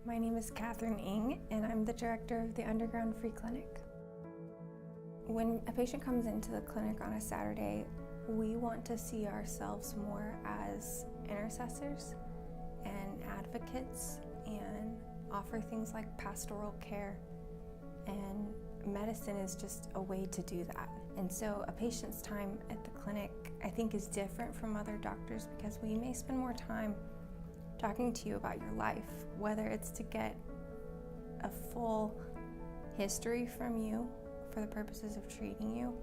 My name is KATHRYN, and I'm the director of the Underground Free Clinic. When a patient comes into the clinic on a Saturday, we want to see ourselves more as intercessors and advocates and offer things like pastoral care, and medicine is just a way to do that. And so a patient's time at the clinic, I think, is different from other doctors because we may spend more time talking to you about your life, whether it's to get a full history from you for the purposes of treating you,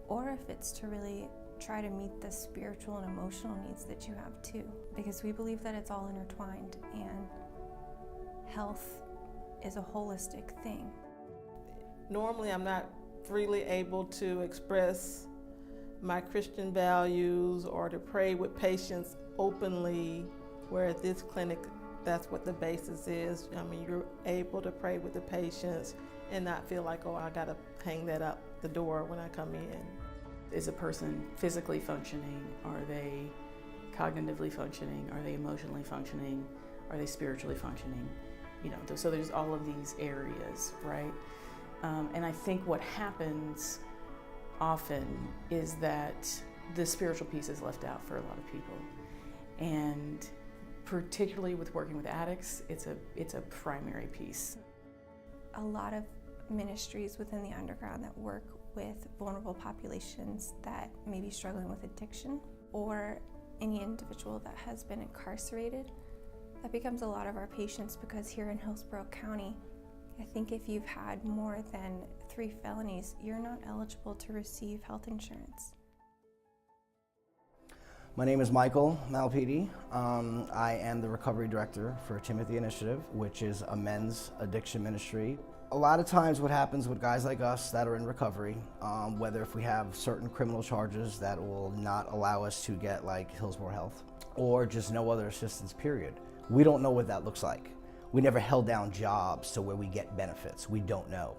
or if it's to really try to meet the spiritual and emotional needs that you have too, because we believe that it's all intertwined and health is a holistic thing. Normally I'm not freely able to express my Christian values or to pray with patients openly, where at this clinic, that's what the basis is. I mean, you're able to pray with the patients and not feel like, oh, I gotta hang that up the door when I come in. Is a person physically functioning? Are they cognitively functioning? Are they emotionally functioning? Are they spiritually functioning? You know, so there's all of these areas, right? And I think what happens often is that the spiritual piece is left out for a lot of people. And particularly with working with addicts, it's a primary piece. A lot of ministries within the underground that work with vulnerable populations that may be struggling with addiction, or any individual that has been incarcerated, that becomes a lot of our patients, because here in Hillsborough County, I think if you've had more than 3 felonies, you're not eligible to receive health insurance. My name is Michael MALPEDE. I am the recovery director for Timothy Initiative, which is a men's addiction ministry. A lot of times what happens with guys like us that are in recovery, whether if we have certain criminal charges that will not allow us to get like Hillsborough Health, or just no other assistance period, we don't know what that looks like. We never held down jobs to where we get benefits. We don't know.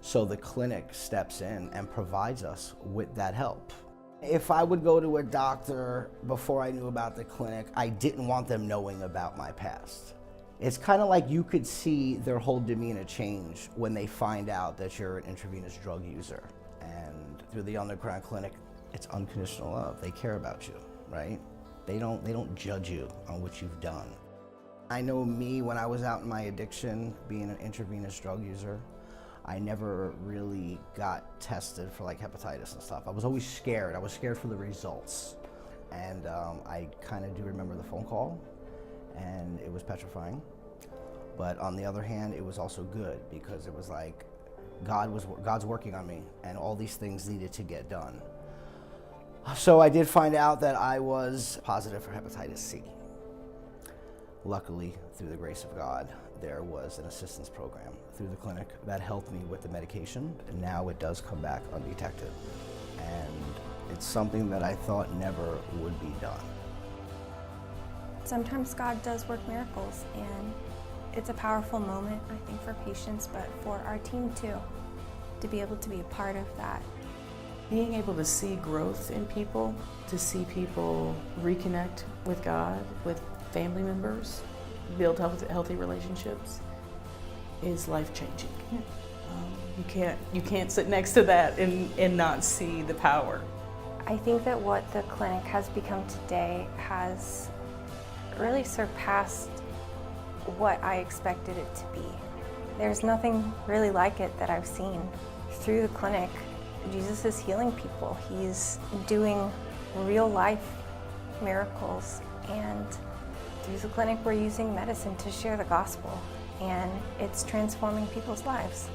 So the clinic steps in and provides us with that help. If I would go to a doctor before I knew about the clinic, I didn't want them knowing about my past. It's kind of like you could see their whole demeanor change when they find out that you're an intravenous drug user. And through the Underground Clinic, it's unconditional love. They care about you, right? They don't judge you on what you've done. I know me, when I was out in my addiction, being an intravenous drug user, I never really got tested for like hepatitis and stuff. I was always scared. I was scared for the results. And I kind of do remember the phone call, and it was petrifying. But on the other hand, it was also good, because it was like God's working on me, and all these things needed to get done. So I did find out that I was positive for hepatitis C. Luckily, through the grace of God, there was an assistance program through the clinic that helped me with the medication. And now it does come back undetected. And it's something that I thought never would be done. Sometimes God does work miracles, and it's a powerful moment, I think, for patients, but for our team too, to be able to be a part of that. Being able to see growth in people, to see people reconnect with God, with family members, build healthy relationships, is life-changing. You can't sit next to that and not see the power. I think that what the clinic has become today has really surpassed what I expected it to be. There's nothing really like it that I've seen. Through the clinic, Jesus is healing people. He's doing real life miracles, and through the clinic we're using medicine to share the gospel, and it's transforming people's lives.